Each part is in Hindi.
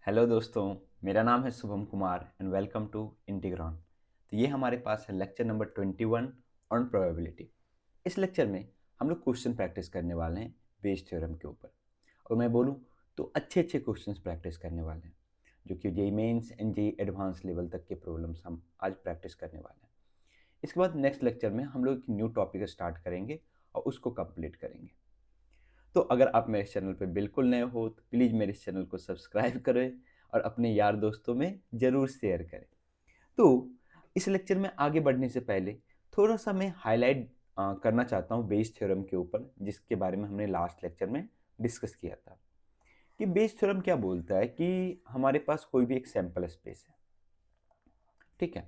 हेलो दोस्तों, मेरा नाम है Shubham Kumar and welcome to Integron. तो ये हमारे पास है लेक्चर नंबर 21 ऑन प्रोबेबिलिटी। इस लेक्चर में हम लोग क्वेश्चन प्रैक्टिस करने वाले हैं बेस थ्योरम के ऊपर। और मैं बोलूँ तो अच्छे अच्छे क्वेश्चंस प्रैक्टिस करने वाले हैं, जो कि JEE mains and JEE advance level तक के प्रॉब्लम्स हम आज प्रैक्टिस करने वाले हैं। इसके बाद नेक्स्ट लेक्चर में हम लोग एक न्यू टॉपिक स्टार्ट करेंगे और उसको कंप्लीट करेंगे। तो अगर आप मेरे चैनल पे बिल्कुल नए हो तो प्लीज़ मेरे चैनल को सब्सक्राइब करें और अपने यार दोस्तों में ज़रूर शेयर करें। तो इस लेक्चर में आगे बढ़ने से पहले थोड़ा सा मैं हाईलाइट करना चाहता हूँ बेस थ्योरम के ऊपर, जिसके बारे में हमने लास्ट लेक्चर में डिस्कस किया था। कि बेस थ्योरम क्या बोलता है कि हमारे पास कोई भी एक सैंपल स्पेस है, ठीक है।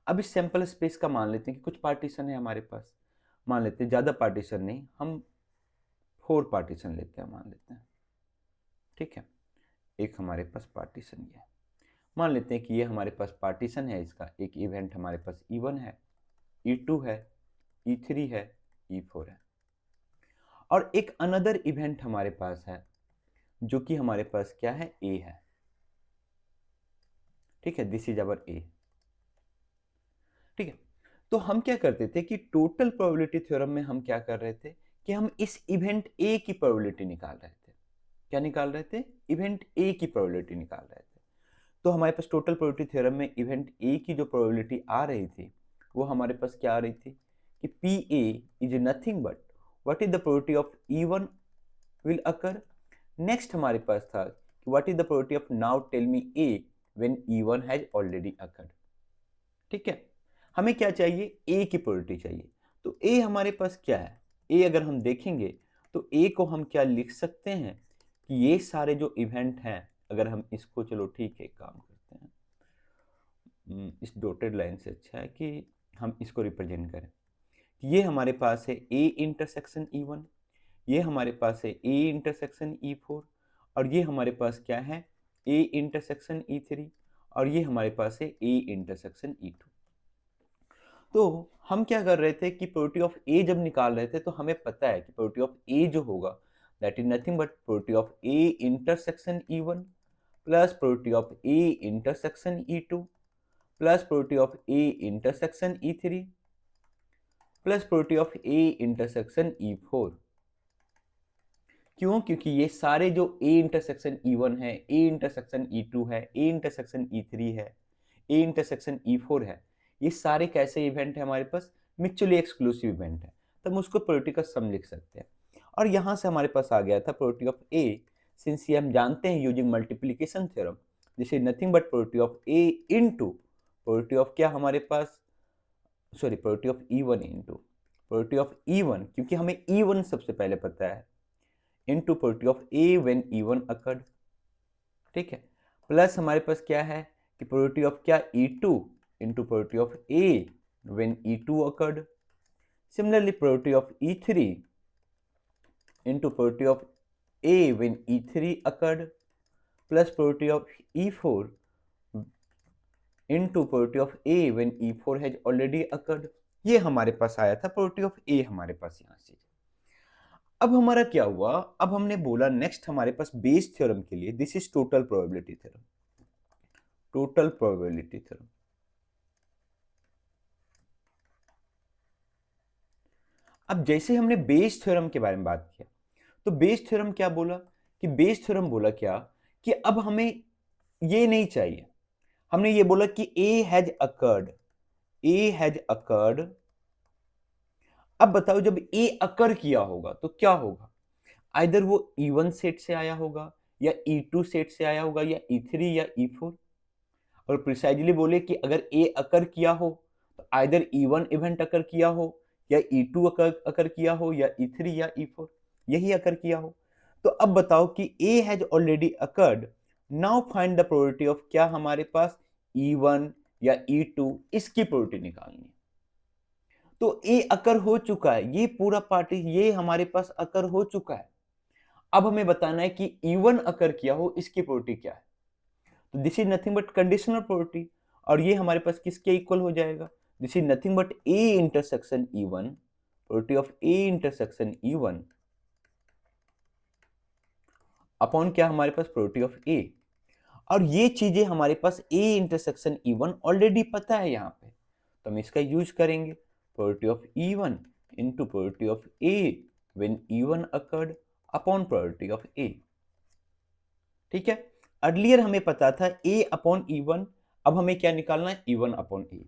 अब इस सैंपल स्पेस का मान लेते हैं कि कुछ पार्टीशन है हमारे पास। मान लेते हैं ज़्यादा पार्टीशन नहीं, हम 4 पार्टीशन लेते हैं, मान लेते हैं, ठीक है। एक हमारे पास पार्टीशन ये है। मान लेते हैं कि ये हमारे पास पार्टीशन है, इसका एक इवेंट हमारे पास E1 है, E2 है, E3 है, E4 है। और एक अनदर इवेंट हमारे पास है जो कि हमारे पास क्या है, A है, ठीक है। दिस इज अवर A, ठीक है। तो हम क्या करते थे कि टोटल प्रोबेबिलिटी थ्योरम में हम क्या कर रहे थे कि हम इस इवेंट A की प्रोबेबिलिटी निकाल रहे थे। क्या निकाल रहे थे? इवेंट A की प्रोबेबिलिटी निकाल रहे थे। तो हमारे पास टोटल प्रोबेबिलिटी थ्योरम में इवेंट ए की जो प्रोबेबिलिटी आ रही थी वो हमारे पास क्या आ रही थी कि P A is nothing but what is the probability of E1 will occur. Next हमारे पास था कि what is the probability of now tell me A when E1 has already occurred, ठीक है। हमें क्या चाहिए? ए की प्रोबेबिलिटी चाहिए। तो ए हमारे पास क्या है? ए अगर हम देखेंगे तो ए को हम क्या लिख सकते हैं कि ये सारे जो इवेंट हैं, अगर हम इसको, चलो ठीक है, एक काम करते हैं, इस डॉटेड लाइन से अच्छा है कि हम इसको रिप्रेजेंट करें कि ये हमारे पास है ए इंटरसेक्शन E1, ये हमारे पास है ए इंटरसेक्शन E4, और ये हमारे पास क्या है, ए इंटरसेक्शन E3, और ये हमारे पास है ए इंटरसेक्शन E2। तो हम क्या कर रहे थे कि प्रोबेबिलिटी ऑफ ए जब निकाल रहे थे तो हमें पता है कि प्रोबेबिलिटी ऑफ ए जो होगा that is nothing but probability of A intersection E1 plus probability of A intersection E2 plus probability of A intersection E3 plus probability of A intersection E4। क्यों? क्योंकि ये सारे जो ए इंटरसेक्शन E1 है, ए इंटरसेक्शन E2 है, ए इंटरसेक्शन E3 है, ए इंटरसेक्शन E4 है, ये सारे कैसे इवेंट है हमारे पास? म्यूचुअली एक्सक्लूसिव इवेंट है। तो हम उसको प्रोबेबिलिटी का सम लिख सकते हैं। और यहाँ से हमारे पास आ गया था प्रोबेबिलिटी ऑफ ए, सिंस ये हम जानते हैं using multiplication theorem, this is nothing but probability of A into probability of क्या हमारे पास, sorry, probability of E1 into probability of E1, क्योंकि हमें E1 सबसे पहले पता है, into probability of A when E1 occurred, ठीक है। प्लस हमारे पास क्या है कि प्रोबेबिलिटी ऑफ क्या, E2 into probability of A when E2 occurred. Similarly probability of E3 into probability of A when E3 occurred plus probability of E4 into probability of A when E4 has already occurred. ये हमारे पास आया था प्रोबेबिलिटी ऑफ ए हमारे पास यहाँ से। अब हमारा क्या हुआ, अब हमने बोला नेक्स्ट हमारे पास बेस थ्योरम के लिए this is total probability theorem, total probability theorem. अब जैसे हमने बेस थ्योरम के बारे में बात किया तो बेस थ्योरम क्या बोला कि बेस थ्योरम बोला क्या कि अब हमें ये नहीं चाहिए, हमने ये बोला कि A has occurred, A has occurred. अब बताओ जब ए अकर किया होगा तो क्या होगा, आइदर वो E1 सेट से आया होगा या E2 सेट से आया होगा या E3 या E4। और प्रिसाइजली बोले कि अगर ए अकर किया हो तो आइदर E1 इवेंट अकर किया हो या E2 अकर किया हो या E3 या E4 यही अकर किया हो। तो अब बताओ कि ए has already occurred, now find the probability of क्या हमारे पास, E1 या E2, इसकी प्रोबेबिलिटी निकालनी है। तो ए अकर हो चुका है, ये पूरा पार्टी ये हमारे पास अकर हो चुका है। अब हमें बताना है कि E1 अकर किया हो इसकी प्रोबेबिलिटी क्या है। तो this is nothing but conditional probability, और ये हमारे पास किसके इक्वल हो जाएगा, this is nothing but A intersection E1, probability of A intersection E1 upon क्या हमारे पास, प्रोबेबिलिटी ऑफ ए। और ये चीजें हमारे पास A इंटरसेक्शन E1 ऑलरेडी पता है यहाँ पे, तो हम इसका यूज करेंगे, probability of E1 into probability of A when E1 occurred upon probability of A। ठीक है, अर्लियर हमें पता था A अपॉन E1, अब हमें क्या निकालना है, E1 अपॉन A।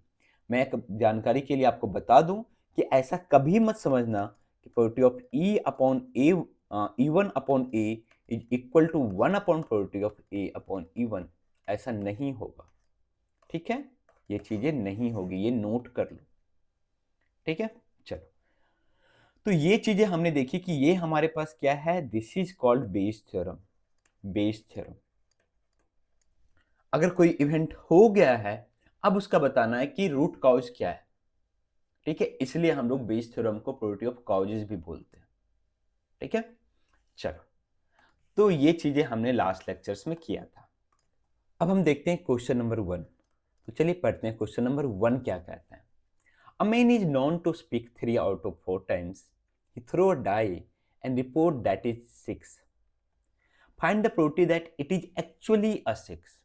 मैं एक जानकारी के लिए आपको बता दूं कि ऐसा कभी मत समझना कि probability of E upon A, E1 upon A is equal to 1 upon probability of A upon E1, ऐसा नहीं होगा। ठीक है, ये चीजें नहीं होगी, ये नोट कर लो। ठीक है, चलो, तो ये चीजें हमने देखी कि ये हमारे पास क्या है, this is called Bayes theorem. Bayes theorem, अगर कोई इवेंट हो गया है, अब उसका बताना है कि रूट कॉज क्या है। ठीक है, इसलिए हम लोग बेस थ्योरम को प्रोबेबिलिटी ऑफ कॉजेज भी बोलते हैं। ठीक है, चलो, तो ये चीजें हमने लास्ट लेक्चर्स में किया था। अब हम देखते हैं क्वेश्चन नंबर 1। तो चलिए पढ़ते हैं क्वेश्चन नंबर 1 क्या कहता है। A man is known to speak 3 out of 4 times, he throw a die and report that is 6, find the probability that it is actually a 6।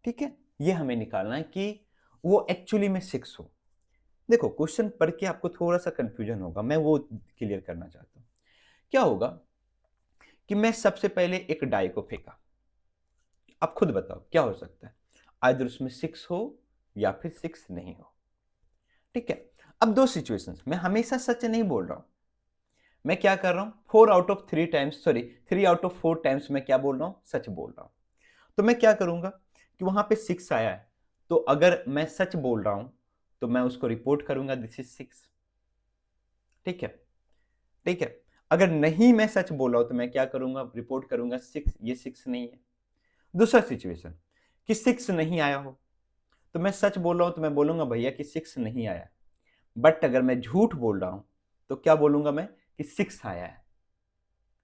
ठीक है, ये हमें निकालना है कि वो एक्चुअली में 6 हो। देखो, क्वेश्चन पढ़ के आपको थोड़ा सा कंफ्यूजन होगा, मैं वो क्लियर करना चाहता हूं। क्या होगा कि मैं सबसे पहले एक डाई को फेंका, आप खुद बताओ क्या हो सकता है, आइदर उसमें 6 हो या फिर 6 नहीं हो। ठीक है, अब दो सिचुएशंस, मैं हमेशा सच नहीं बोल रहा हूं, मैं क्या कर रहा हूं, 4 out of 3 times, sorry 3 out of 4 times मैं क्या बोल रहा हूं, सच बोल रहा हूं। तो मैं क्या करूंगा कि वहां पे 6 आया है, तो अगर मैं सच बोल रहा हूं तो मैं उसको रिपोर्ट करूंगा दिस इज 6। ठीक है, ठीक है, अगर नहीं मैं सच बोल रहा हूं तो मैं क्या करूंगा, रिपोर्ट करूंगा 6, ये 6 नहीं है। दूसरा सिचुएशन कि 6 नहीं आया हो, तो मैं सच बोल रहा हूं तो मैं बोलूंगा भैया कि 6 नहीं आया, बट अगर मैं झूठ बोल रहा हूं तो क्या बोलूंगा मैं कि 6 आया है।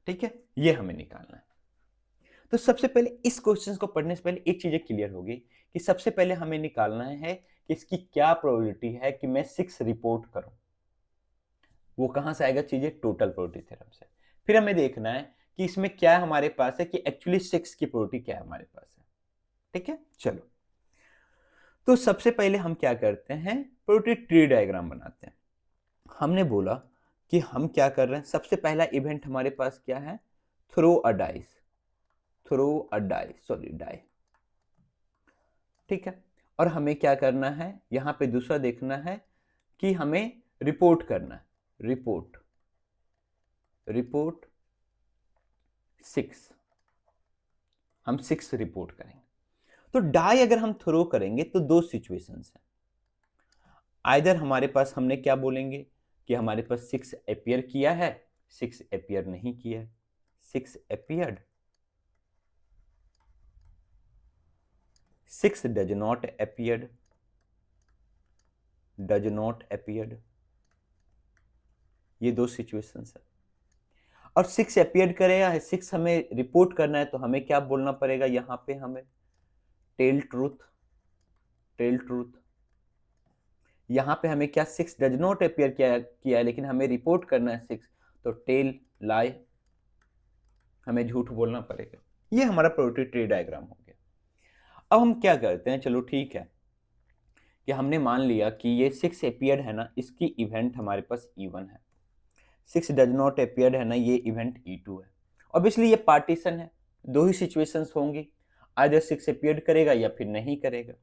ठीक है, ये हमें निकालना है। तो सबसे पहले इस क्वेश्चन को पढ़ने से पहले एक चीज क्लियर होगी कि सबसे पहले हमें निकालना है कि इसकी क्या प्रोबेबिलिटी है कि मैं 6 रिपोर्ट करूं। वो कहां से आएगा, चीजें टोटल प्रोबेबिलिटी थ्योरम से। फिर हमें देखना है कि इसमें क्या हमारे पास है, कि एक्चुअली 6 की प्रोबेबिलिटी क्या हमारे पास है। ठीक है, चलो, तो सबसे पहले हम क्या करते हैं, प्रोबेबिलिटी ट्री डायग्राम बनाते हैं। हमने बोला कि हम क्या कर रहे हैं, सबसे पहला इवेंट हमारे पास क्या है, throw a dice, throw a die, sorry die. ठीक है, और हमें क्या करना है, यहां पे दूसरा देखना है कि हमें रिपोर्ट करना है, रिपोर्ट, रिपोर्ट 6, हम 6 रिपोर्ट करेंगे। तो डाई अगर हम थ्रो करेंगे तो दो सिचुएशंस हैं, आइदर हमारे पास हमने क्या बोलेंगे कि हमारे पास 6 अपीयर किया है, 6 अपीयर नहीं किया है, 6 appeared, 6 does not appeared, does not appeared, ये दो सिचुएशंस है। और 6 अपीयर करेगा है, 6 हमें रिपोर्ट करना है, तो हमें क्या बोलना पड़ेगा, यहां पे हमें टेल ट्रूथ, टेल ट्रूथ। यहां पे हमें क्या, 6 डज नॉट अपीयर किया है लेकिन हमें रिपोर्ट करना है 6, तो टेल लाई, हमें झूठ बोलना पड़ेगा। ये हमारा प्रोबेबिलिटी ट्री डायग्राम हो गया। अब हम क्या करते हैं, चलो ठीक है, कि हमने मान लिया कि ये 6 अपीयर्ड है ना, इसकी इवेंट हमारे पास E1 है, 6 डज नॉट अपीयर्ड है ना, ये इवेंट E2 है। ऑब्वियसली ये पार्टीशन है, दो ही सिचुएशंस होंगी, आइदर 6 अपीयर्ड करेगा या फिर नहीं करेगा।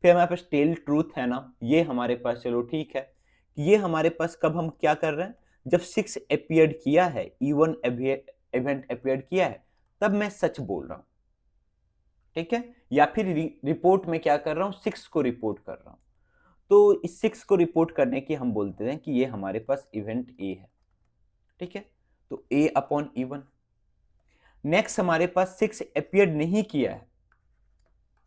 फिर हमारे पास टेल ट्रूथ है ना, ये हमारे पास, चलो ठीक है, ये हमारे पास कब हम क्या कर रहे हैं, जब 6 अपीयर्ड किया है, E1 इवेंट अपीयर्ड किया है, तब मैं सच बोल रहा हूं। ठीक है, या फिर रिपोर्ट में क्या कर रहा हूं, 6 को रिपोर्ट कर रहा हूं। तो इस 6 को रिपोर्ट करने की हम बोलते हैं कि ये हमारे पास इवेंट ए है। ठीक है, तो A अपॉन E1। नेक्स्ट हमारे पास 6 अपीयर नहीं किया है,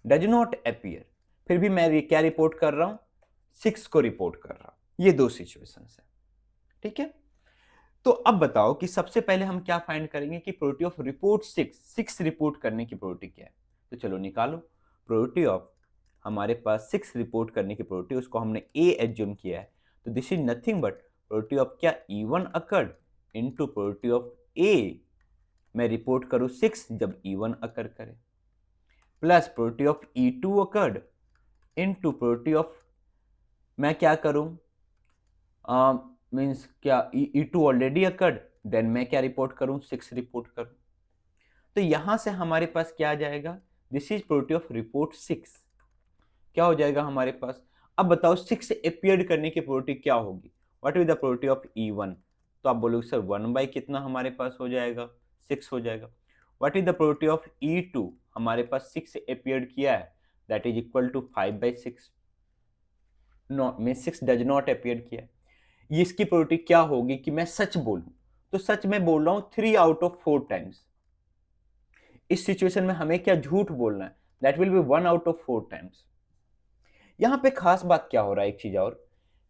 डज नॉट अपीयर, फिर भी मैं क्या रिपोर्ट कर रहा हूं, 6 को रिपोर्ट कर रहा हूं। ये दो सिचुएशंस है। ठीक है, तो अब बताओ कि सबसे पहले हम क्या फाइंड करेंगे कि प्रोबेबिलिटी ऑफ रिपोर्ट 6 रिपोर्ट करने की प्रोबेबिलिटी क्या है। तो चलो निकालो, प्रोबेबिलिटी ऑफ, हमारे पास 6 रिपोर्ट करने की प्रोबेबिलिटी, उसको हमने ए एज्यूम किया है, तो this is nothing but probability of क्या, E1 occurred into probability of A, मैं रिपोर्ट करूं 6 जब E1 अकर करे। Plus probability of E2 occurred into probability of, मैं क्या करूं, मीन्स क्या E2 ऑलरेडी अकर्ड, देन मैं क्या रिपोर्ट करूं, 6 रिपोर्ट करूं। तो यहां से हमारे पास क्या आ जाएगा, this is probability of report 6, क्या हो जाएगा हमारे पास। अब बताओ 6 अपीयर करने की प्रोबेबिलिटी क्या होगी, what is the probability of E1, तो आप बोलोगे सर 1 बाई कितना हमारे पास हो जाएगा, 6 हो जाएगा। What is the probability of E2, हमारे पास 6 अपीयर किया है, that is equal to 5/6, not mean 6 does not appear किया है। इसकी प्रोबेबिलिटी क्या होगी कि मैं सच बोलूं, तो सच में बोल रहा हूं 3 आउट ऑफ 4 टाइम्स। इस सिचुएशन में हमें क्या झूठ बोलना है, that will be 1 out of 4 times. यहां पे खास बात क्या हो रहा है, एक चीज और,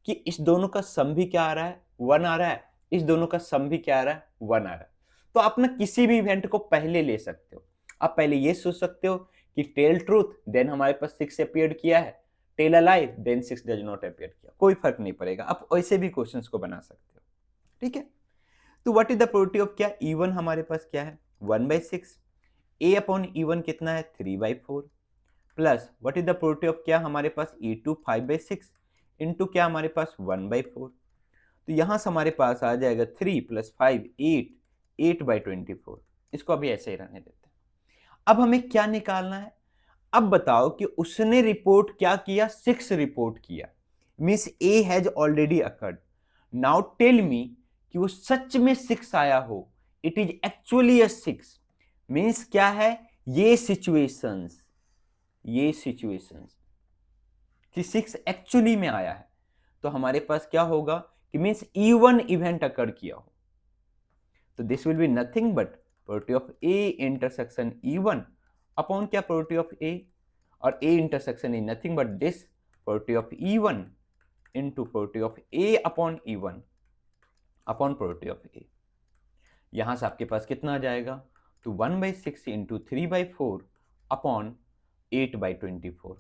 कि इस दोनों का सम भी क्या आ रहा है, 1 आ रहा है, इस दोनों का सम भी क्या आ रहा है, 1 आ रहा है। तो आप ना किसी भी इवेंट को पहले ले सकते हो। आप पहले ये सोच सकते हो कि टेल ट्रूथ, देन हमारे पास 6 अपीयर किया है, tell a lie, then 6 does not appear किया, कोई फर्क नहीं पड़ेगा। आप ऐसे भी क्वेश्चंस को बना सकते हो, ठीक है। तो what is the probability of क्या, E1 हमारे पास क्या है 1/6, A अपॉन E1 कितना है 3/4, plus what is the probability of क्या हमारे पास E2 5/6 इंटू क्या हमारे पास 1/4। तो यहां से हमारे पास आ जाएगा 3 + 5 8, 8/24। इसको अभी ऐसे ही रहने देते हैं। अब हमें क्या निकालना है, अब बताओ कि उसने रिपोर्ट क्या किया, 6 रिपोर्ट किया, means A has already occurred. Now tell me कि वो सच में 6 आया हो, it is actually a 6, means क्या है, ये सिचुएशंस कि 6 एक्चुअली में आया है, तो हमारे पास क्या होगा कि मीन्स E1 इवेंट अकर किया हो। तो this will be nothing but probability of A intersection E1 upon क्या प्रोबेबिलिटी ऑफ A, और A intersection is nothing but this probability of E1 into probability of A upon E1 upon probability of A। यहां से आपके पास कितना आ जाएगा, तो 1/6 इंटू 3/4 अपॉन 8/24।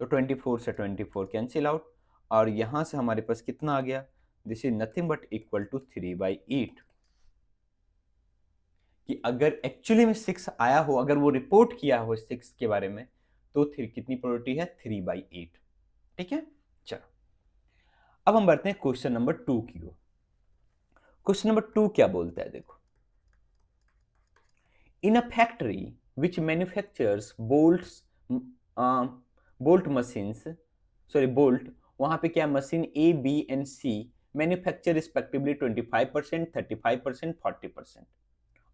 तो 24 से 24 कैंसिल आउट, और यहां से हमारे पास कितना आ गया, this is nothing but equal to 3/8। कि अगर एक्चुअली में 6 आया हो, अगर वो रिपोर्ट किया हो 6 के बारे में, तो कितनी प्रोबेबिलिटी है 3/8, ठीक है। चलो अब हम बढ़ते हैं क्वेश्चन नंबर 2 की ओर। क्वेश्चन नंबर 2 क्या बोलता है, देखो, in a factory which manufactures bolt machines, sorry bolt, वहां पे क्या machine A B and C manufacture respectively 25%, 35%, 40%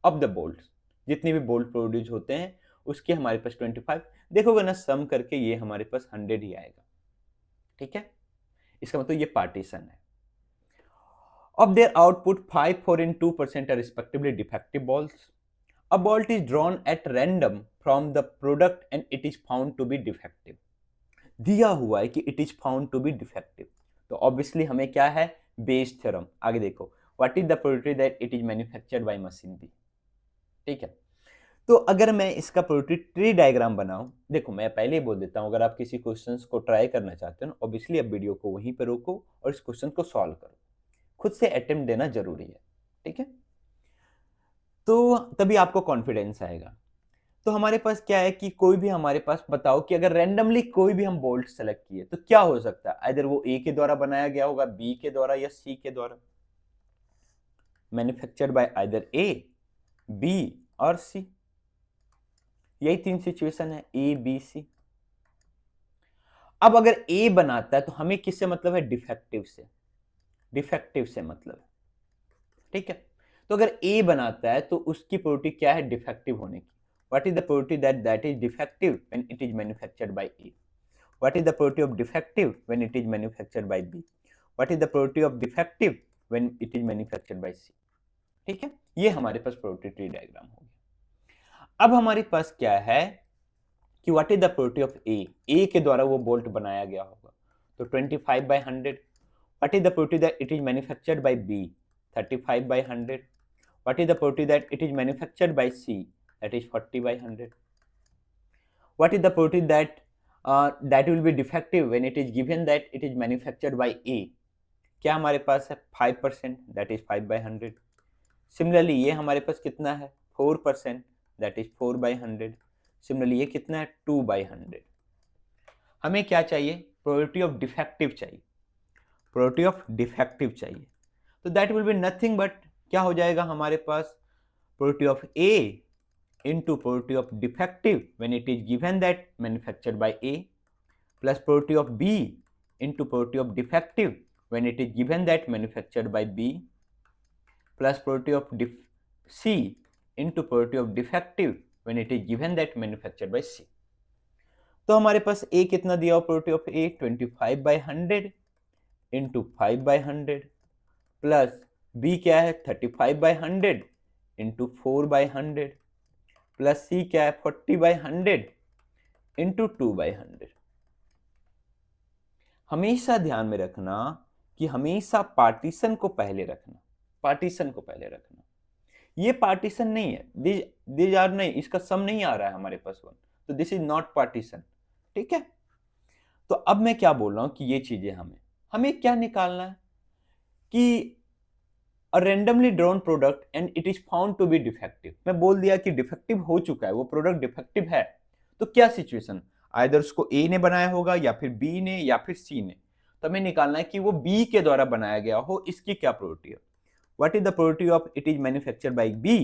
of the bolt. जितने भी बोल्ट प्रोड्यूस होते हैं उसके हमारे पास 25, देखोगे ना सम करके ये हमारे पास 100 ही आएगा, ठीक है। इसका मतलब ये पार्टीशन है। of their output 5, 4 and 2% are respectively defective balls. A bolt is drawn at random from the product and it is found to be defective. दिया हुआ है कि it is found to be defective, तो obviously हमें क्या है, बेस थ्योरम। आगे देखो, what is the probability that it is manufactured by machine B, ठीक है। तो अगर मैं इसका प्रोबेबिलिटी ट्री डायग्राम बनाऊं, देखो मैं पहले ही बोल देता हूं, अगर आप किसी क्वेश्चंस को ट्राई करना चाहते हो ना, ऑब्वियसली आप वीडियो को वहीं पे रोको और इस क्वेश्चन को सॉल्व करो, खुद से अटेम्प्ट देना जरूरी है, ठीक है। तो तभी आपको कॉन्फिडेंस आएगा। तो हमारे पास क्या है कि कोई भी हमारे पास बताओ कि अगर रैंडमली कोई भी हम बोल्ट सेलेक्ट किए तो क्या हो सकता है, इधर वो ए के द्वारा बनाया गया होगा, बी के द्वारा या सी के द्वारा, manufactured by either A, B और सी। यही 3 सिचुएशन है, ए बी सी। अब अगर ए बनाता है तो हमें किससे मतलब है, डिफेक्टिव से, डिफेक्टिव से मतलब, ठीक है। तो अगर ए बनाता है तो उसकी प्रोबेबिलिटी क्या है, डिफेक्टिव होने की। What is the probability that is defective when it is manufactured by A, what is the probability of defective when it is manufactured by B, what is the probability of defective when it is manufactured by C, ठीक है। ये हमारे पास प्रोबेबिलिटी ट्री डायग्राम हो गया। अब हमारे पास क्या है कि what is the probability of A के द्वारा वो बोल्ट बनाया गया होगा, तो 25/100। What is the probability that it is manufactured by B, 35/100। What is the probability that it is manufactured by C, that is 40/100। What is the probability that that will be defective when it is given that it is manufactured by A, क्या हमारे पास है 5%, that is 5/100। सिमिलरली ये हमारे पास कितना है 4%, that is 4/100। सिमिलरली ये कितना है 2/100। हमें क्या चाहिए, प्रोबेबिलिटी ऑफ डिफेक्टिव चाहिए, प्रोबेबिलिटी ऑफ डिफेक्टिव चाहिए। तो that will be nothing but क्या हो जाएगा हमारे पास, probability of A into probability of defective when it is given that manufactured by A plus probability of B into probability of defective when it is given that manufactured by B plus probability of C into probability of defective when it is given that manufactured by C। तो हमारे पास A कितना दिया हुआ, probability of A 25/100 into 5/100 plus B क्या है 35/100 into 4/100 प्लस सी क्या है 40/100 इंटू 2/100। हमेशा ध्यान में रखना कि हमेशा पार्टीशन को पहले रखना, पार्टीशन को पहले रखना। ये पार्टीशन नहीं है, दिस आर नहीं, इसका सम नहीं आ रहा है हमारे पास 1, तो दिस इज नॉट पार्टीशन। ठीक है, तो अब मैं क्या बोल रहा हूं कि ये चीजें हमें क्या निकालना है कि a randomly drawn product and it is found to be defective। मैं बोल दिया कि डिफेक्टिव हो चुका है, वो प्रोडक्ट डिफेक्टिव है, तो क्या सिचुएशन, आइदर उसको ए ने बनाया होगा या फिर बी ने या फिर सी ने। तो हमें निकालना है कि वो बी के द्वारा बनाया गया हो, इसकी क्या प्रोबेबिलिटी है। What is the probability of it is manufactured by B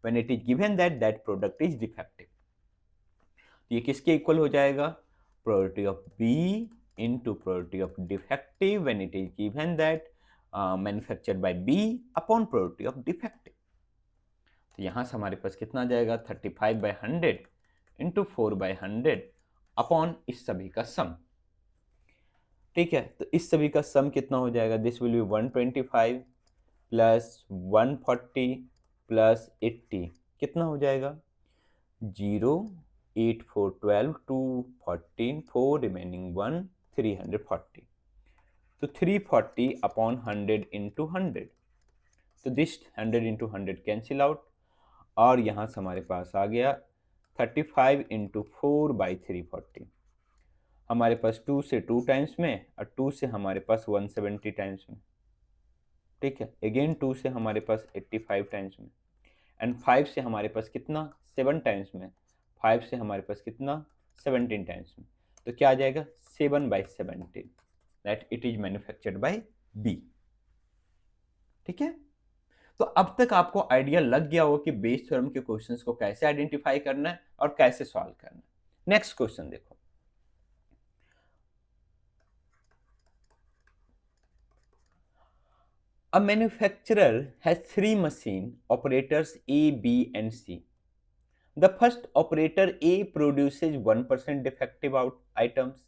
when it is given that that product is defective. ये किसके इक्वल हो जाएगा, probability of B into probability of defective when it is given that manufactured by B upon probability of defective. तो यहां से हमारे पास कितना आ जाएगा 35/100 इंटू 4/100 अपॉन इस सभी का सम। ठीक है, तो इस सभी का सम कितना हो जाएगा, this will B 125 plus 140 plus 80 कितना हो जाएगा 0 8 4 12 2 14 4 रिमेनिंग 1 340। तो 340 अपॉन 100 इंटू 100, तो दिस 100 इंटू 100 कैंसिल आउट, और यहाँ से हमारे पास आ गया 35 इंटू 4/340। हमारे पास 2 से 2 टाइम्स में और 2 से हमारे पास 170 टाइम्स में। ठीक है, अगेन 2 से हमारे पास 85 टाइम्स में, एंड 5 से हमारे पास कितना 7 टाइम्स में, 5 से हमारे पास कितना 17 टाइम्स में। तो क्या आ जाएगा 7/17 that it is manufactured by B. ठीक है, तो अब तक आपको आइडिया लग गया होगा कि बेस थ्योरम के क्वेश्चंस को कैसे आइडेंटिफाई करना है और कैसे सॉल्व करना है। नेक्स्ट क्वेश्चन देखो, a manufacturer has 3 machine operators A, B and C. The first operator A produces 1% defective items,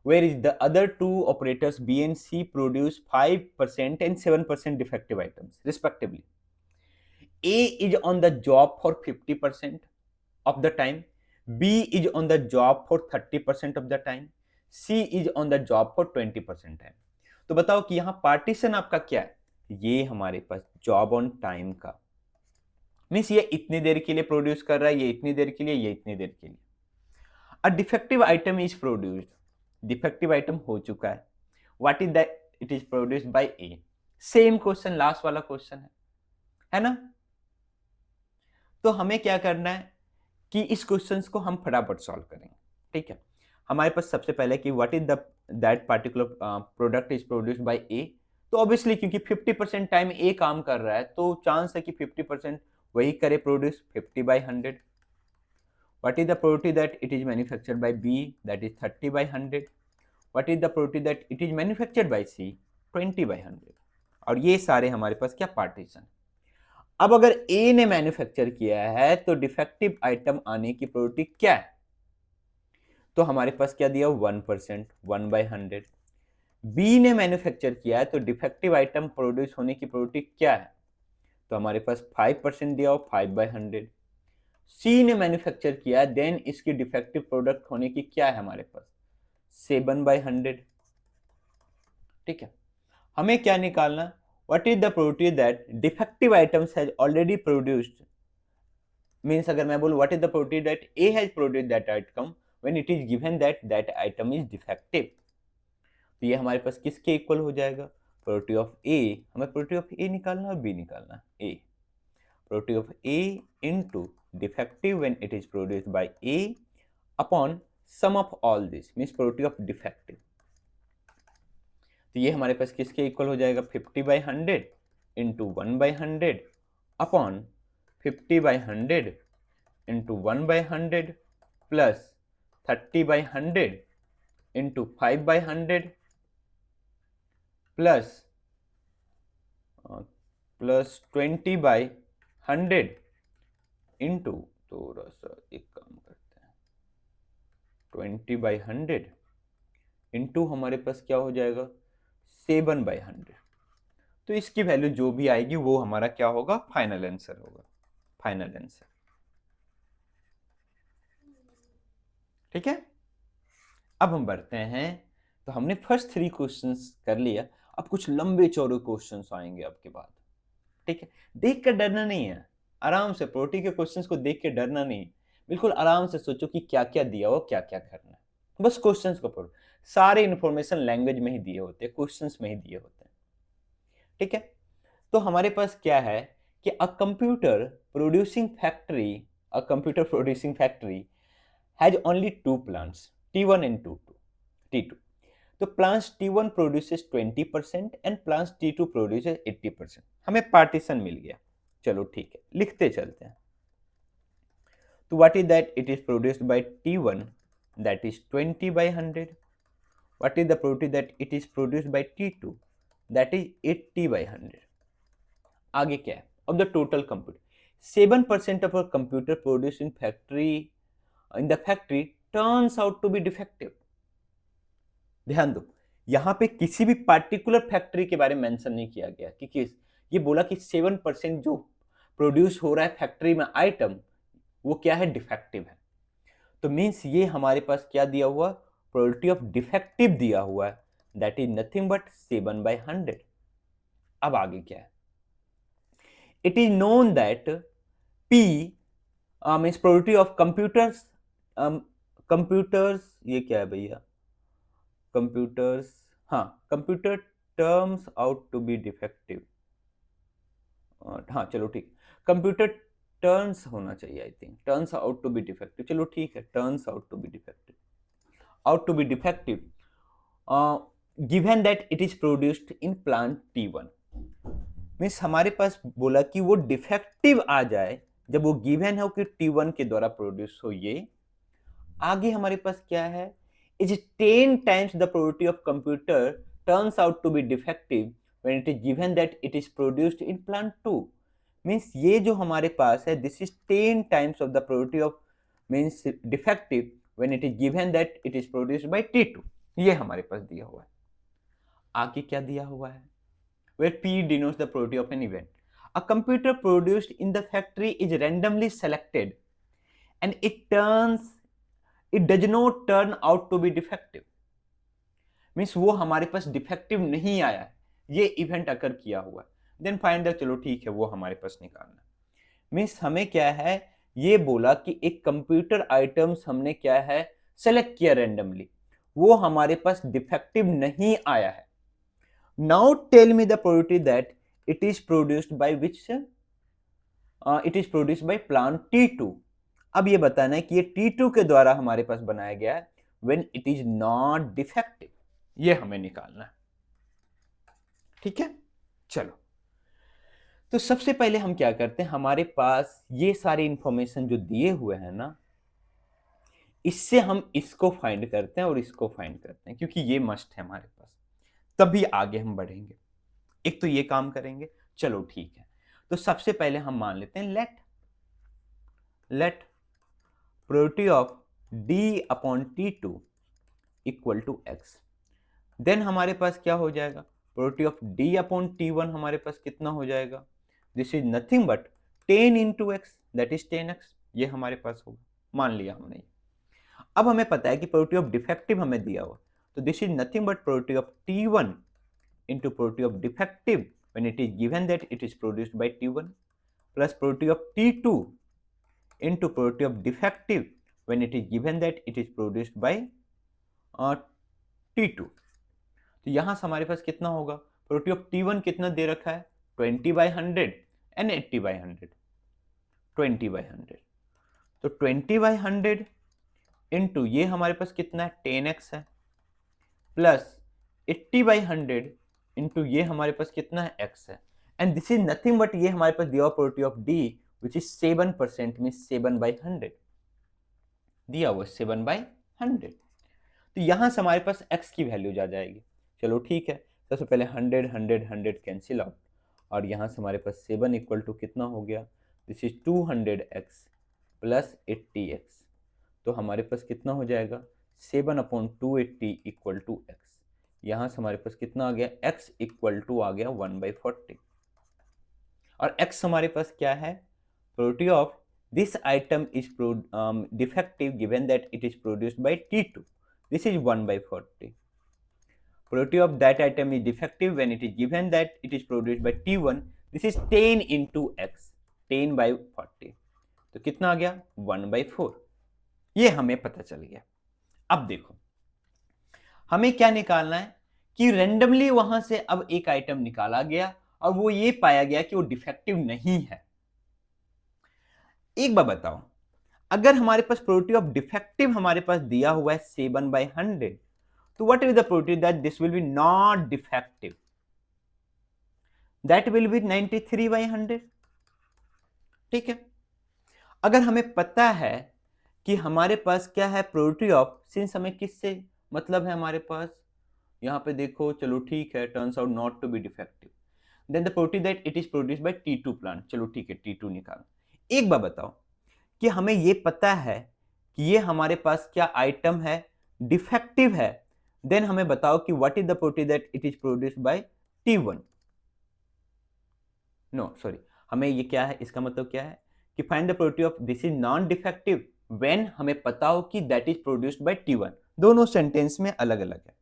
whereas the other 2 operators B and C produce 5% and 7% defective items respectively. A is on the job for 50% of the time, B is on the job for 30% of the time, C is on the job for 20% time। तो बताओ कि यहां पार्टीशन आपका क्या है, ये हमारे पास जॉब ऑन टाइम का मीन्स ये इतनी देर के लिए प्रोड्यूस कर रहा है, ये इतनी देर के लिए, ये इतनी देर के लिए। A defective item is produced, defective item हो चुका है, what is that, it is produced by A. Same question last वाला क्वेश्चन है ना। तो हमें क्या करना है कि इस क्वेश्चन को हम फटाफट सॉल्व करेंगे। ठीक है, हमारे पास सबसे पहले कि what is the that particular product is produced by A. तो ऑब्वियसली क्योंकि 50% टाइम ए काम कर रहा है, तो चांस है कि 50% वही करे produce 50/100। What is the probability that it is manufactured by B, that is 30/100। What is the probability that it is manufactured by C, 20/100। और ये सारे हमारे पास क्या पार्टीशन। अब अगर ए ने मैन्युफैक्चर किया है तो डिफेक्टिव आइटम आने की प्रोबेबिलिटी क्या है, तो हमारे पास क्या दिया 1%, 1/100। बी ने मैन्युफैक्चर किया है तो डिफेक्टिव आइटम प्रोड्यूस होने की प्रोबेबिलिटी क्या है, तो हमारे पास 5% दिया हो 5/100। सी ने मैन्युफैक्चर किया है, देन इसकी डिफेक्टिव प्रोडक्ट होने की क्या है हमारे पास 7/100। ठीक है, हमें क्या निकालना, what is the probability that defective items has already produced, means अगर मैं बोलूं what is the probability that A has produced that item when it is given that that item is defective. तो ये हमारे पास किसके इक्वल हो जाएगा, प्रोबेबिलिटी ऑफ ए, हमें प्रोबेबिलिटी ऑफ ए निकालना और बी निकालना, A probability of A into defective when it is produced by A upon sum of all this means probability of defective. तो ये हमारे पास किसके इक्वल हो जाएगा 50/100 into 1/100 upon 50/100 into 1/100 plus 30/100 into 5/100 plus 20/100 into, थोड़ा सा एक काम करते हैं, 20/100 इंटू हमारे पास क्या हो जाएगा 7/100. तो इसकी वैल्यू जो भी आएगी वो हमारा क्या होगा, फाइनल आंसर होगा, फाइनल आंसर. ठीक है, अब हम बढ़ते हैं. तो हमने फर्स्ट 3 क्वेश्चंस कर लिया, अब कुछ लंबे चौड़े क्वेश्चंस आएंगे आपके बाद. ठीक है, देख कर डरना नहीं है, आराम से प्रोटी के क्वेश्चंस को देख के डरना नहीं, बिल्कुल आराम से सोचो कि क्या क्या दिया हो, क्या क्या करना है, बस क्वेश्चंस को पढ़ो. सारे इंफॉर्मेशन लैंग्वेज में ही दिए होते हैं, क्वेश्चंस में ही दिए होते हैं. ठीक है, तो हमारे पास क्या है कि a computer producing factory has only 2 plants T1 and T2. तो plants T1 produces 20% and plants T2 produces 80%. हमें पार्टीशन मिल गया, चलो ठीक है, लिखते चलते हैं. तो what is that, it is produced by T1 that is 20/100. What is the product that it is produced by T2 that is 80/100. आगे क्या है, of the total computer 7% of a computer produce in the factory turns out to be defective. ध्यान दो, यहां पे किसी भी पार्टिकुलर फैक्ट्री के बारे में मेंशन नहीं किया गया कि किस, ये बोला कि 7% जो प्रोड्यूस हो रहा है फैक्ट्री में आइटम वो क्या है, डिफेक्टिव है. तो मींस ये हमारे पास क्या दिया हुआ, प्रोबेबिलिटी ऑफ डिफेक्टिव दिया हुआ है, दैट इज नथिंग बट 7/100. अब आगे क्या है, it is known that P means probability of computers, ये क्या है भैया, कंप्यूटर्स, हाँ, computer terms out to be defective. हाँ चलो ठीक, कंप्यूटर टर्न्स होना चाहिए, I think turns out to be defective. चलो ठीक है, turns out to be defective, given that it is produced in plant T1. Means हमारे पास बोला कि वो डिफेक्टिव आ जाए जब वो गिवन हो कि T1 के द्वारा प्रोड्यूस हो. ये आगे हमारे पास क्या है, is 10 times the probability of computer turns out to be defective when it is given that it is produced in plant 2. means ये जो हमारे पास है, this is 10 times of the probability of means defective when it is given that it is produced by T2. ये हमारे पास दिया हुआ है. आगे क्या दिया हुआ है, where P denotes the probability of an event. A computer produced in the factory is randomly selected and it does not turn out to be defective. Means वो हमारे पास डिफेक्टिव नहीं आया है, ये इवेंट अकर किया हुआ है. देन फाइंड द, चलो ठीक है, वो हमारे पास निकालना. मीन्स हमें क्या है, ये बोला कि एक कंप्यूटर आइटम्स हमने क्या है सेलेक्ट किया रेंडमली, वो हमारे पास डिफेक्टिव नहीं आया है. Now tell me the probability that it is produced by which, it is produced by plant T2. अब ये बताना है कि ये T2 के द्वारा हमारे पास बनाया गया है when it is not defective. ये हमें निकालना है. ठीक है, चलो, तो सबसे पहले हम क्या करते हैं, हमारे पास ये सारी इंफॉर्मेशन जो दिए हुए हैं ना, इससे हम इसको फाइंड करते हैं और इसको फाइंड करते हैं, क्योंकि ये मस्ट है हमारे पास, तभी आगे हम बढ़ेंगे. एक तो ये काम करेंगे, चलो ठीक है. तो सबसे पहले हम मान लेते हैं let probability of D upon T2 equal to x. Then हमारे पास क्या हो जाएगा, probability of D upon T1 हमारे पास कितना हो जाएगा, this is nothing but 10 into x, that is 10x. ये हमारे पास होगा, मान लिया हमने. अब हमें पता है कि probability of defective हमें दिया हुआ, तो this is nothing but probability of T1 into probability of defective when it is given that it is produced by T1 plus probability of T2 into probability of defective when it is given that it is produced by T2. तो यहां से हमारे पास कितना होगा, probability of T1 कितना दे रखा है 20/100 and 80/100. 20/100 तो 20/100 इंटू ये हमारे पास कितना है 10x है, प्लस 80/100 इंटू ये हमारे पास कितना है x है, and this is nothing but ये हमारे पास दिया probability of d which is 7% में 7/100 दिया हुआ 7/100। तो यहां से हमारे पास x की वैल्यू जा जाएगी। चलो ठीक है, सबसे पहले 100 कैंसिल आउट, और यहां से हमारे पास 7 इक्वल टू कितना हो गया, this is 200x plus 80x। तो हमारे पास कितना हो जाएगा 7/280 इक्वल टू x। यहां से हमारे पास कितना आ गया, x इक्वल टू आ गया 1/40, और x हमारे पास क्या है, probability of this item is defective given that it is produced by T2. This is 1/40. Probability of that item is defective when it is given that it is produced by T1. This is 10 into x, 10/40. तो कितना आ गया 1/4। ये हमें पता चल गया। अब देखो हमें क्या निकालना है कि रेंडमली वहां से अब एक आइटम निकाला गया और वो ये पाया गया कि वो डिफेक्टिव नहीं है। एक बार बताओ, अगर हमारे पास प्रोबेबिलिटी ऑफ डिफेक्टिव हमारे पास दिया हुआ है 7/100, तो what is the probability that this will B not defective, that will B 93/100। ठीक है, अगर हमें पता है कि हमारे पास क्या है प्रोबेबिलिटी ऑफ, सिंस हमें किससे मतलब है हमारे पास, यहां पे देखो चलो ठीक है, turns out not to be defective, then the probability that it is produced by T2 plant. चलो ठीक है, T2 निकाल। एक बार बताओ कि हमें ये पता है कि ये हमारे पास क्या आइटम है, डिफेक्टिव है, देन हमें बताओ कि what is the probability that it is produced by T1। No sorry, हमें ये क्या है, इसका मतलब क्या है कि find the probability of this is non defective when हमें पता हो कि that is produced by T1। दोनों सेंटेंस में अलग अलग है।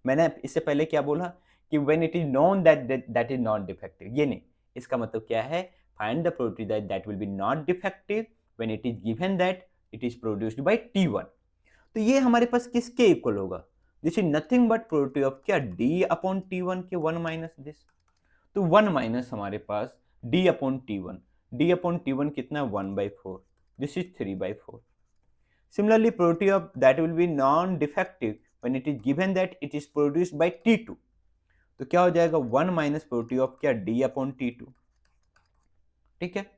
मैंने इससे पहले क्या बोला कि when it is known that is not defective, ये नहीं, इसका मतलब क्या है, find the probability that that will B not defective when it is given that it is produced by T1। तो ये हमारे पास किसके इक्वल होगा, this is nothing but probability of क्या D/T1 के 1 माइनस दिस। तो 1 माइनस हमारे पास D/T1, D/T1 कितना 1/4, this is 3/4। Similarly probability of that will B non defective when it is given that it is produced by T2। तो क्या हो जाएगा 1 माइनस प्रोबेबिलिटी ऑफ क्या D/T2। ठीक है,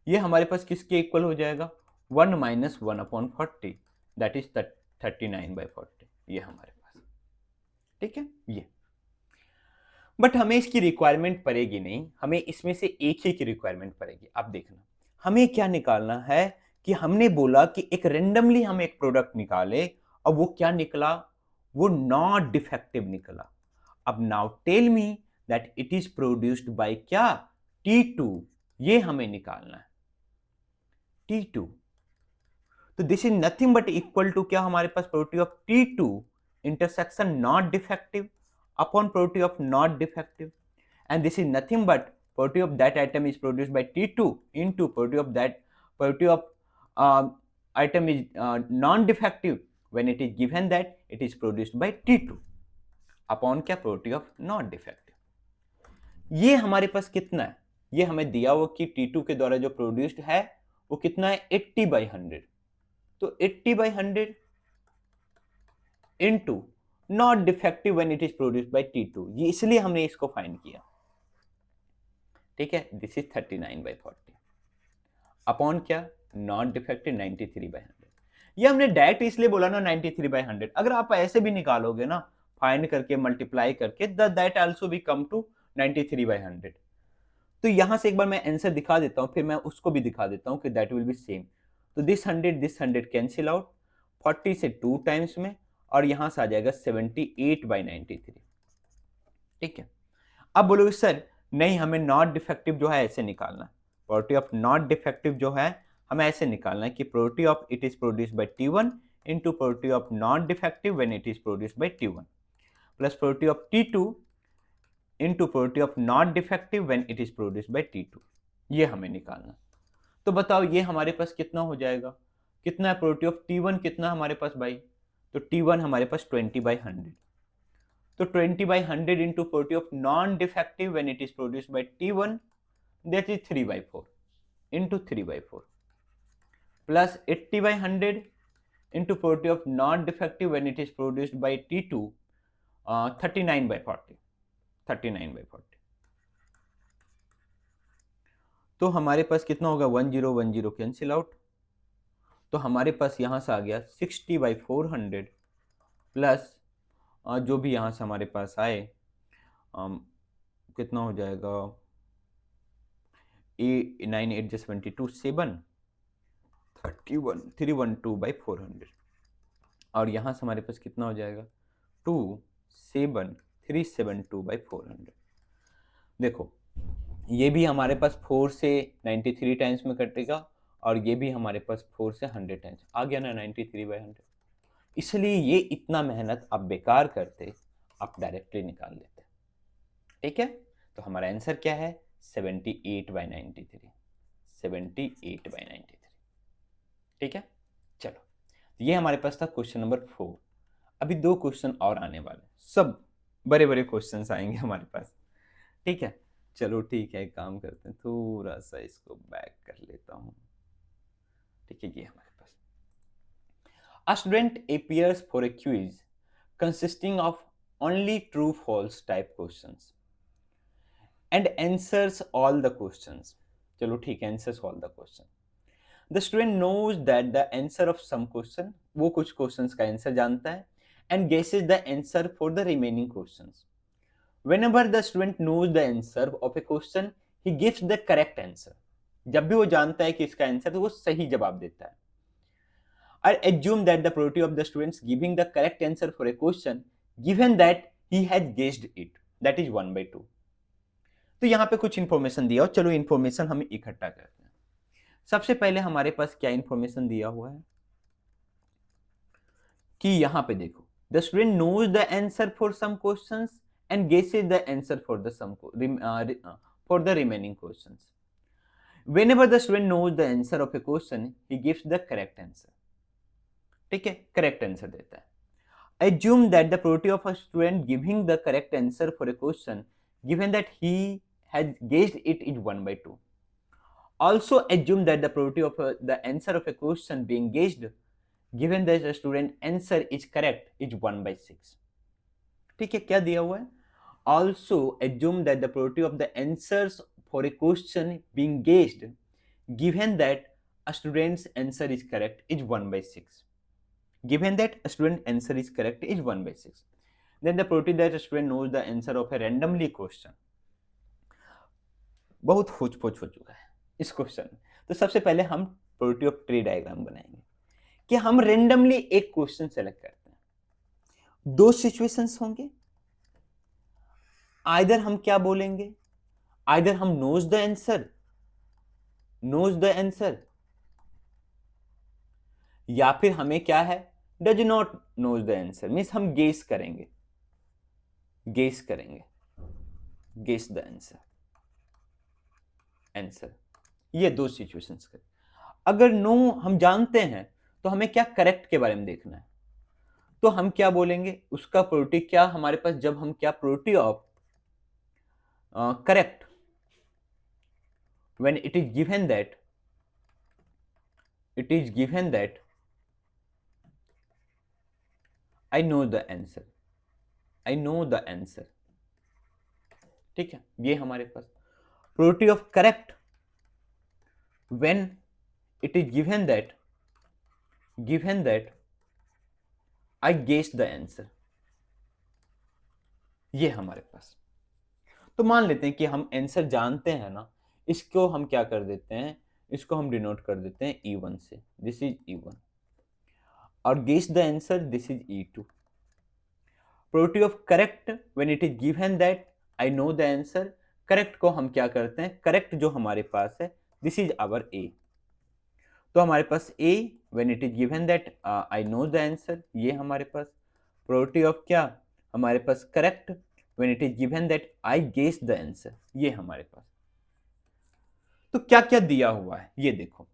ये हमारे पास किसके इक्वल हो जाएगा 1 माइनस 1/40, दैट इज 39/40, ये हमारे पास। ठीक है, ये बट हमें इसकी रिक्वायरमेंट पड़ेगी नहीं, हमें इसमें से एक ही की रिक्वायरमेंट पड़ेगी। अब देखना हमें क्या निकालना है कि हमने बोला कि एक रेंडमली हम एक प्रोडक्ट निकाले और वो क्या निकला, वो नॉट डिफेक्टिव निकला। अब now tell me that it is produced by क्या T2, ये हमें निकालना है T2। तो this is nothing but equal to क्या हमारे पास probability of T2 intersection not defective upon probability of not defective, and this is nothing but probability of that item is produced by T2 into probability of item is non-defective when it is given that it is produced by T2 upon क्या प्रोबेबिलिटी ऑफ नॉट डिफेक्टिव। ये हमारे पास कितना है, ये हमें दिया हुआ कि T2 के द्वारा जो प्रोड्यूस्ड है वो कितना है 80/100। तो 80/100 into not defective when it is produced by T2, ये इसलिए हमने इसको फाइंड किया। ठीक है, दिस इज 39/40 अपॉन क्या नॉट डिफेक्टिव 93/100। ये हमने डायरेक्ट इसलिए बोला ना 93/100, अगर आप ऐसे भी निकालोगे ना फाइंड करके मल्टीप्लाई करके दैट आल्सो भी कम टू 93/100। तो यहां से एक बार मैं आंसर दिखा देता हूं, फिर मैं उसको भी दिखा देता हूं कि दैट विल बी सेम। तो दिस 100 कैंसिल आउट, 40 से 2 टाइम्स में, और यहां से आ जाएगा 78/93। ठीक है, अब बोलोगे सर नहीं हमें नॉट डिफेक्टिव जो है ऐसे निकालना है, प्रोबेबिलिटी ऑफ नॉट डिफेक्टिव जो है हमें ऐसे निकालना है कि probability of it is produced by T1 into probability of not defective when it is produced by T1 plus probability of T2 into probability of not defective when it is produced by T2, ये हमें निकालना। तो बताओ ये हमारे पास कितना हो जाएगा, कितना है प्रोबेबिलिटी ऑफ T1 कितना हमारे पास भाई, तो T1 हमारे पास 20/100। तो 20/100 into probability of non defective when it is produced by T1, that is 3/4 into 3/4 plus 80/100 into probability of not defective when it is produced by T2 39/40 39/40। तो हमारे पास कितना होगा 1010 कैंसिल आउट, तो हमारे पास यहां से आ गया 60/400 प्लस जो भी यहां से हमारे पास आए कितना हो जाएगा 9 8 22 7 31 312/400 और यहां से हमारे पास कितना हो जाएगा 27372/400। देखो ये भी हमारे पास 4 से 93 टाइम्स में कटेगा और ये भी हमारे पास 4 से 100 टाइम्स आ गया ना 93/100। इसलिए ये इतना मेहनत आप बेकार करते, आप डायरेक्टली निकाल लेते। ठीक है, तो हमारा आंसर क्या है 78/93 78/93। ठीक है, चलो ये हमारे पास था क्वेश्चन नंबर 4। अभी 2 क्वेश्चन और आने वाले, सब बड़े बड़े क्वेश्चंस आएंगे हमारे पास। ठीक है, चलो ठीक है, एक काम करते हैं, थोड़ा सा इसको बैक कर लेता हूं। ठीक है, ये हमारे पास A student appears for a quiz consisting of only true false type questions and answers all the questions। चलो ठीक है, answers all the question। The student knows that the answer of some question, वो कुछ questions का आंसर जानता है and guesses the answer for the remaining questions। Whenever the student knows the answer of a question, he gives the correct answer। जब भी वो जानता है कि इसका आंसर तो वो सही जवाब देता है। I assume that the probability of the students giving the correct answer for a question given that he has guessed it, that is 1/2। तो यहां पे कुछ इंफॉर्मेशन दिया हो, चलो इंफॉर्मेशन हम इकट्ठा करते हैं। सबसे पहले हमारे पास क्या इंफॉर्मेशन दिया हुआ है कि यहां पे देखो the student knows the answer for some questions and guesses the answer for the for the remaining questions। Whenever the student knows the answer of a question, he gives the correct answer। ठीक है, करेक्ट आंसर देता है। Assume that the probability of a student giving the correct answer for a question given that he has guessed it is 1/2। Also assume that the probability of the answer of a question being guessed given that the student answer is correct is 1/6। ठीक है, क्या दिया हुआ है? Also assume that the probability of the answers for a question being guessed given that a student's answer is correct is 1/6। Given that a student answer is correct is 1/6। Then the probability that a student knows the answer of a randomly question। बहुत खोज-पोछ हो चुका है इस क्वेश्चन में। तो सबसे पहले हम प्रोबेबिलिटी ऑफ ट्री डायग्राम बनाएंगे कि हम रेंडमली एक क्वेश्चन सेलेक्ट करते हैं। 2 सिचुएशंस होंगे, आइदर हम क्या बोलेंगे, आइदर हम knows the answer या फिर हमें क्या है does not knows the answer, means हम गेस करेंगे गेस द आंसर। ये 2 सिचुएशंस कर। अगर नो हम जानते हैं तो हमें क्या करेक्ट के बारे में देखना है, तो हम क्या बोलेंगे उसका प्रोबेबिलिटी क्या हमारे पास, जब हम क्या probability of correct when it is given that I know the answer। ठीक है, ये हमारे पास probability of correct when it is given that I guess the answer। ये हमारे पास। तो मान लेते हैं कि हम आंसर जानते हैं ना, इसको हम क्या कर देते हैं, इसको हम डिनोट कर देते हैं E1 से, दिस इज E1 और guess the answer this is E2। Probability of correct when it is given that I know the answer, correct को हम क्या करते हैं, करेक्ट जो हमारे पास है दिस इज आवर A। तो हमारे पास A when it is given that I know the answer, ये हमारे पास प्रोबेबिलिटी ऑफ क्या हमारे पास correct when it is given that I guess the answer, ये हमारे पास। तो क्या क्या दिया हुआ है ये देखो,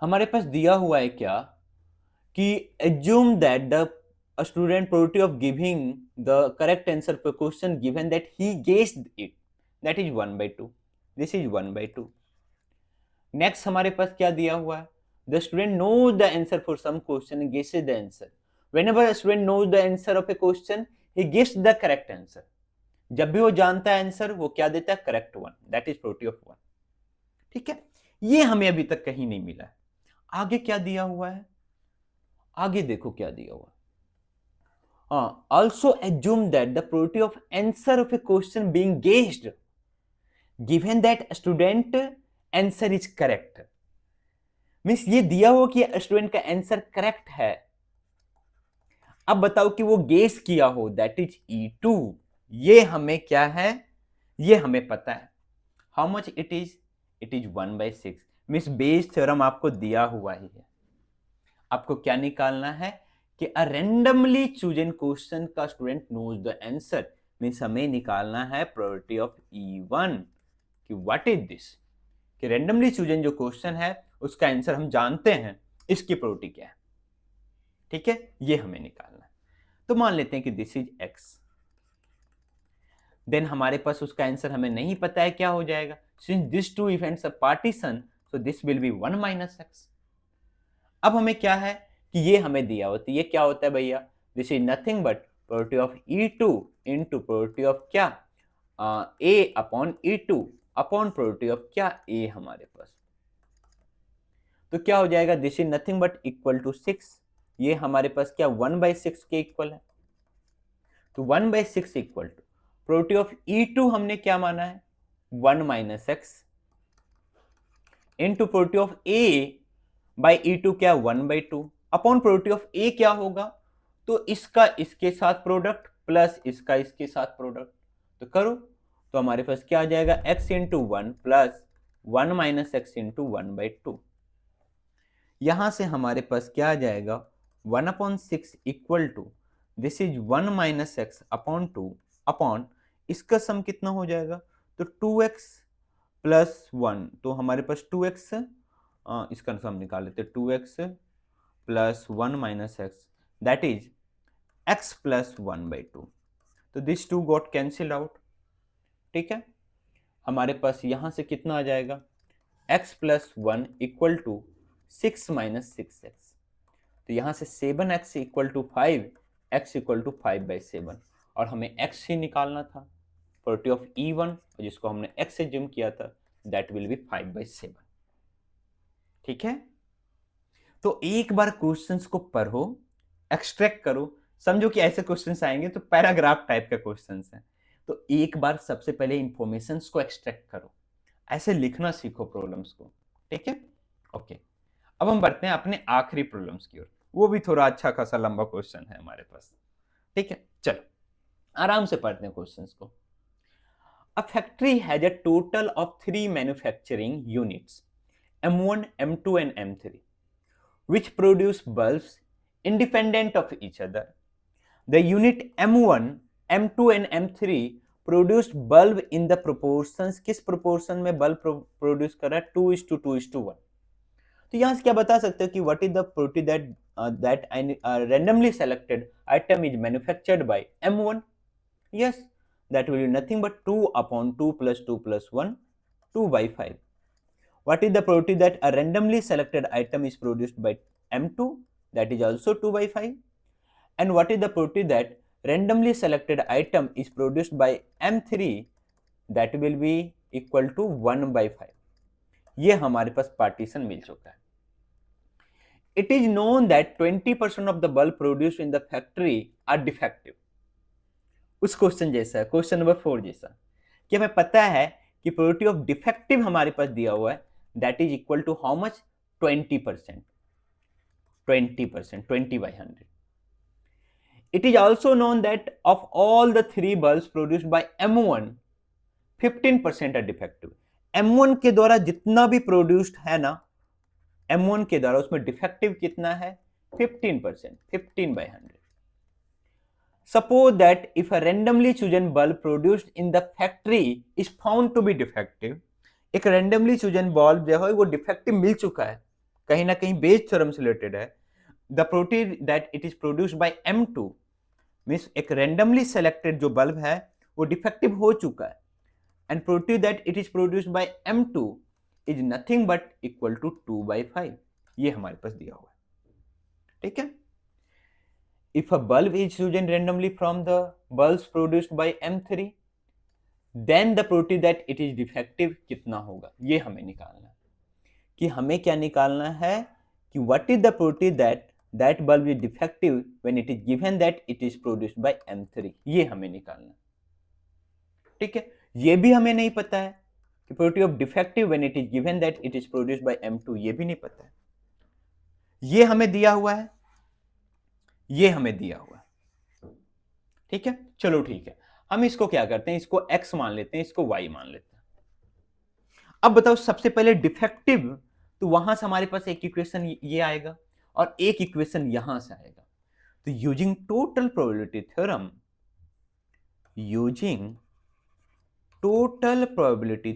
हमारे पास दिया हुआ है क्या कि assume that the a student probability of giving the correct answer per question given that he guessed it, that is 1/2, this is 1/2। Next हमारे पास क्या दिया हुआ है, the student knows the answer for some question and guesses the answer. Whenever a student knows the answer of a question, he gives the correct answer. जब भी वो जानता है आंसर, वो क्या देता है? Correct one. That is probability of one. ठीक है, ये हमें अभी तक कहीं नहीं मिला है. आगे क्या दिया हुआ है? आगे देखो क्या दिया हुआ है. Also assume that the probability of answer of a question being guessed given that student answer is correct. Means ये दिया हुआ कि स्टूडेंट का आंसर करेक्ट है. अब बताओ कि वो गेस किया हो, दैट इज E2. ये हमें क्या है? ये हमें पता है. How much it is? It is 1/6. Means Bayes theorem आपको दिया हुआ ही है. आपको क्या निकालना है कि अ रैंडमली चूजन क्वेश्चन का student knows the answer. Means हमें निकालना है प्रोबेबिलिटी ऑफ E1 कि व्हाट इज दिस, कि रैंडमली चूजन जो क्वेश्चन है उसका आंसर हम जानते हैं, इसकी प्रोबेबिलिटी क्या है. ठीक है, ये हमें निकालना है. तो मान लेते हैं कि दिस इज x. देन हमारे पास उसका आंसर हमें नहीं पता है, क्या हो जाएगा? Since this two events are partition, so this will be 1 - x. अब हमें क्या है कि ये हमें दिया होता है. ये क्या होता है भैया? This is nothing but probability of E2 into probability of क्या? A upon E2 upon probability of क्या? A हमारे पास. तो क्या हो जाएगा? This is nothing but equal to 6. ये हमारे पास क्या 1/6 के इक्वल है. तो 1/6 equal to probability of E2 हमने क्या माना है? 1 - x into probability of A by E2 क्या? 1/2 अपॉन प्रोबेबिलिटी ऑफ A क्या होगा? तो इसका इसके साथ प्रोडक्ट प्लस इसका इसके साथ प्रोडक्ट. तो करो, तो हमारे पास क्या आ जाएगा? x into 1 plus 1 - x into 1/2. यहां से हमारे पास क्या आ जाएगा? 1/6 equal to this is 1 - x upon 2 upon इसका सम कितना हो जाएगा? तो 2x प्लस 1. तो हमारे पास 2x, इसका सम निकाल लेते. 2x plus 1 - x that is x plus 1/2. तो दिस 2 गॉट कैंसिल्ड आउट. ठीक है, हमारे पास यहां से कितना आ जाएगा? x plus 1 equal to 6 - 6x. तो यहां से 7x equal to 5, x equal to 5/7. और हमें x ही निकालना था, प्रोबेबिलिटी ऑफ E1, जिसको हमने x से जिम किया था, दैट विल बी 5/7. ठीक है, तो एक बार क्वेश्चंस को पढ़ो, एक्सट्रैक्ट करो. समझो कि ऐसे क्वेश्चंस आएंगे तो पैराग्राफ टाइप का क्वेश्चंस हैं. तो एक बार सबसे पहले इंफॉर्मेशंस को एक्सट्रैक्ट करो, ऐसे लिखना सीखो प्रॉब्लम्स को. ठीक है, ओके. अब हम बढ़ते हैं अपने आखिरी प्रॉब्लम्स की ओर. वो भी थोड़ा अच्छा खासा लंबा क्वेश्चन है हमारे पास. ठीक है, चलो आराम से पढ़ते हैं क्वेश्चंस को. A factory has a total of 3 manufacturing units, M1, M2 and M3, which produce bulbs independent of each other. The unit M1, M2 and M3 produced bulb in the proportions. किस proportion में bulb produce कर रहा है? 2:2:1. तो यहाँ से क्या बता सकते हो कि what is the probability that a randomly selected item is manufactured by M1? Yes, that will be nothing but 2 upon 2 plus 2 plus 1, 2/5. What is the probability that a randomly selected item is produced by M2? That is also 2/5. And what is the probability that randomly selected item is produced by M3? That will be equal to 1/5. ये हमारे पास पार्टीशन मिल चुका है. It is known that 20% of the bulb produced in the factory are defective. उस क्वेश्चन जैसा है, क्वेश्चन नंबर 4 जैसा, कि हमें पता है कि प्रोबेबिलिटी ऑफ डिफेक्टिव हमारे पास दिया हुआ है, that is equal to how much? 20%. 20%, 20/100. It is also known that of all the 3 bulbs produced by M1, 15% are defective. M1 के द्वारा जितना भी प्रोड्यूस्ड है ना, M1 के द्वारा, उसमें डिफेक्टिव कितना है? 15%, 15/100. Suppose that if a randomly chosen bulb produced in the factory is found to be defective, एक randomly chosen bulb जो है वो defective मिल चुका है, कहीं ना कहीं बेस थ्योरम से रिलेटेड है. The probability that it is produced by M2 means एक randomly selected जो bulb है वो defective हो चुका है, and probability that it is produced by M2 is nothing but equal to 2/5. ये हमारे पास दिया हुआ है, ठीक है। If a bulb is chosen randomly from the bulbs produced by M3, then the probability that it is defective कितना होगा, ये हमें निकालना है। कि हमें क्या निकालना है कि what is the probability that that bulb is defective when it is given that it is produced by M3, ये हमें निकालना है, ठीक है। ये भी हमें नहीं पता है कि probability of defective when it is given that it is produced by M2, ये भी नहीं पता है। ये हमें दिया हुआ है, ये हमें दिया हुआ है, ठीक है। चलो ठीक है, हम इसको क्या करते हैं, इसको x मान लेते हैं, इसको y मान लेते हैं। अब बताओ सबसे पहले डिफेक्टिव, तो वहां से हमारे पास एक इक्वेशन ये आएगा और एक इक्वेशन यहां से आएगा। तो using total probability theorem, using total probability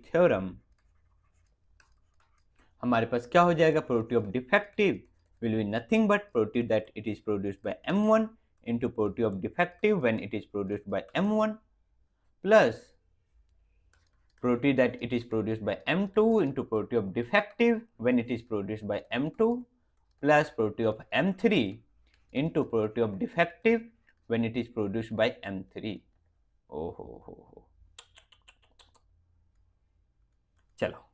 theorem हमारे पास क्या हो जाएगा, probability of defective will be nothing but probability that it is produced by M1 into probability of defective when it is produced by M1 plus probability that it is produced by M2 into probability of defective when it is produced by M2 plus probability of M3 into probability of defective when it is produced by M3। हो चलो,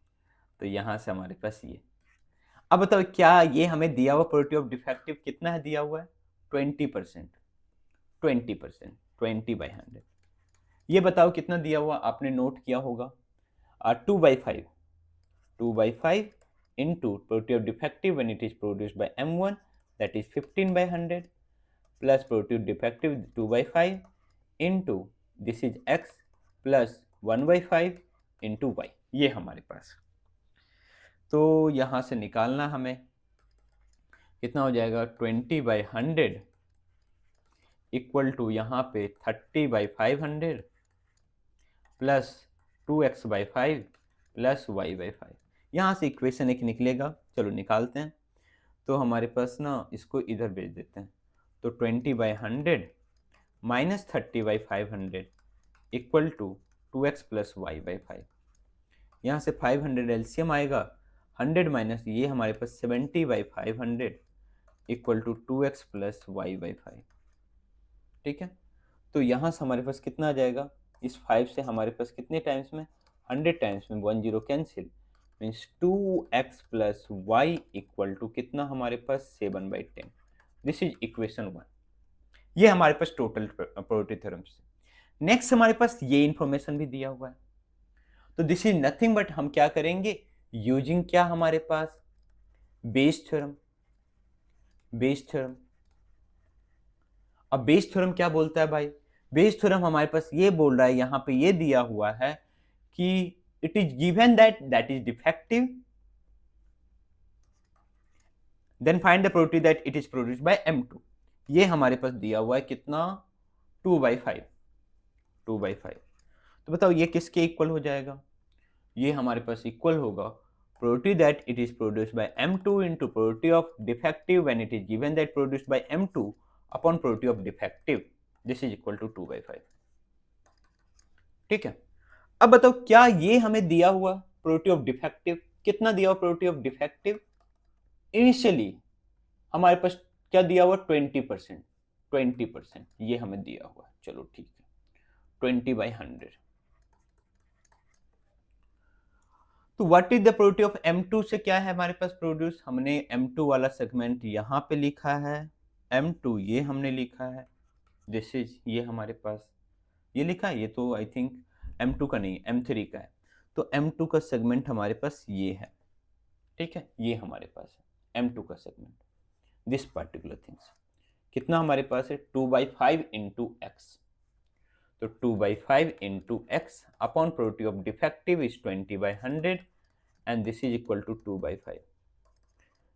तो यहां से हमारे पास ये, अब बताओ क्या ये हमें दिया हुआ प्रोबेबिलिटी ऑफ डिफेक्टिव कितना है, दिया हुआ है 20%, 20/100। ये बताओ कितना दिया हुआ, आपने नोट किया होगा 2/5 into probability of defective when it is produced by M1, that is 15/100 plus probability of defective 2/5 into this is x plus 1/5 into y, ये हमारे पास। तो यहां से निकालना हमें कितना हो जाएगा, 20/100 इक्वल टू यहाँ पे 30/500 प्लस 2x/5 प्लस y/5। यहाँ से इक्वेशन एक निकलेगा, चलो निकालते हैं। तो हमारे पास ना इसको इधर भेज देते हैं, तो 20/100 minus 30/500 equal to 2x plus y/5। यहाँ से 500 एलसीएम आएगा, 100 माइनस ये हमारे पास 70/500 equal to 2x plus y/5, ठीक है। तो यहाँ से हमारे पास कितना आ जाएगा, इस 5 से हमारे पास कितने टाइम्स में, 100 टाइम्स में 1 0 cancel, means 2x plus y equal to कितना हमारे पास 7/10। दिस इज इक्वेशन 1, ये हमारे पास टोटल प्रोबेबिलिटी थ्योरम से। नेक्स्ट हमारे पास ये इंफॉर्मेशन भी दिया हुआ है, तो दिस इज नथिंग बट हम क्या करेंगे, यूजिंग क्या हमारे पास बेस थ्योरम। अब बेस थ्योरम क्या बोलता है भाई, बेस थ्योरम हमारे पास ये बोल रहा है, यहाँ पे ये दिया हुआ है कि it is given that is defective, then find the probability that it is produced by M2। ये हमारे पास दिया हुआ है कितना, 2/5। तो बताओ ये किसके इक्वल हो जाएगा, ये हमारे पास इक्वल होगा probability that it is produced by M2 into probability of defective when it is given that produced by M2 upon probability of defective, this is equal to 2/5, ठीक है। अब बताओ क्या ये हमें दिया हुआ probability of defective कितना दिया हुआ, probability of defective इनिशियली हमारे पास क्या दिया हुआ 20%, ये हमें दिया हुआ, चलो ठीक है 20/100। तो what is the probability of M2 से क्या है हमारे पास प्रोड्यूस, हमने M2 वाला सेगमेंट यहाँ पे लिखा है, M2 ये हमने लिखा है, दिस इज ये हमारे पास ये लिखा है, ये तो आई थिंक M2 का नहीं M3 का है। तो M2 का सेगमेंट हमारे पास ये है, ठीक है, ये हमारे पास है M2 का सेगमेंट, दिस पर्टिकुलर थिंग्स कितना हमारे पास है 2/5 into x। तो 2/5 into x upon probability of defective is 20/100 and this is equal to 2/5।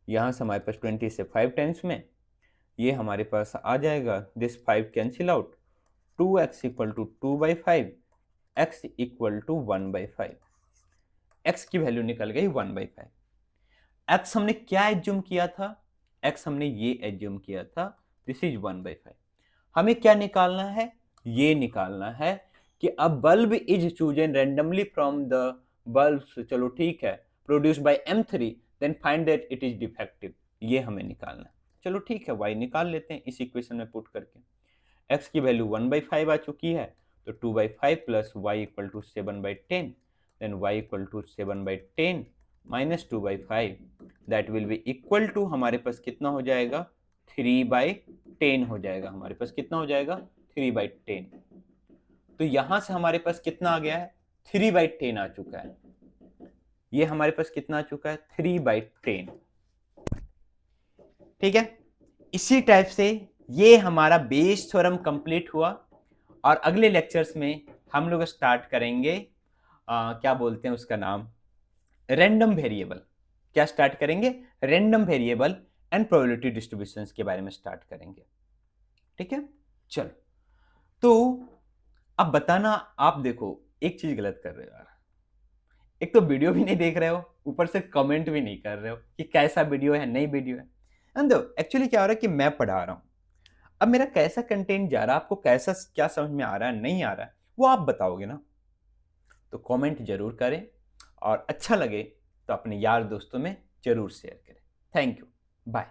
यहाँ से हमारे पास 20 से 5 टाइम्स में ये हमारे पास आ जाएगा, this 5 cancel out, 2x equal to 2/5, x equal to 1/5, x की वैल्यू निकल गई 1/5। x हमने क्या एज्यूम किया था, x हमने ये एज्यूम किया था, दिस इज 1/5। हमें क्या निकालना है, ये निकालना है कि अब bulb is chosen randomly from the bulbs, चलो ठीक है, produced by M3 then find that it is defective. ये हमें निकालना है। चलो ठीक है, y निकाल लेते हैं इस इक्वेशन में पुट करके। x की वैल्यू 1/5 आ चुकी है, तो 2/5 plus y equal to 7/10, then y equal to 7/10 minus 2/5, that will be equal to, हमारे पास कितना हो जाएगा, 3/10 हो जाएगा। हमारे पास कितना हो जाएगा, 3/10। तो यहां से हमारे पास कितना आ गया है, 3/10 आ चुका है। ये हमारे पास कितना आ चुका है, 3/10। ठीक है, इसी टाइप से ये हमारा बेस थ्योरम कंप्लीट हुआ। और अगले लेक्चर्स में हम लोग स्टार्ट करेंगे क्या बोलते हैं उसका नाम, रैंडम वेरिएबल। क्या स्टार्ट करेंगे, random variable and probability distributions के बारे में स्टार्ट करेंगे। ठीक है, चलो। तो अब बताना, आप देखो एक चीज गलत कर रहे हो यार, एक तो वीडियो भी नहीं देख रहे हो, ऊपर से कमेंट भी नहीं कर रहे हो कि कैसा वीडियो है, नई वीडियो है। एंड एक्चुअली क्या हो रहा है कि मैं पढ़ा रहा हूं, अब मेरा कैसा कंटेंट जा रहा है, आपको कैसा क्या समझ में आ रहा है, नहीं आ रहा है, वो आप बताओगे ना। तो कमेंट जरूर करें, और अच्छा लगे तो अपने यार दोस्तों में जरूर शेयर करें। Thank you, bye.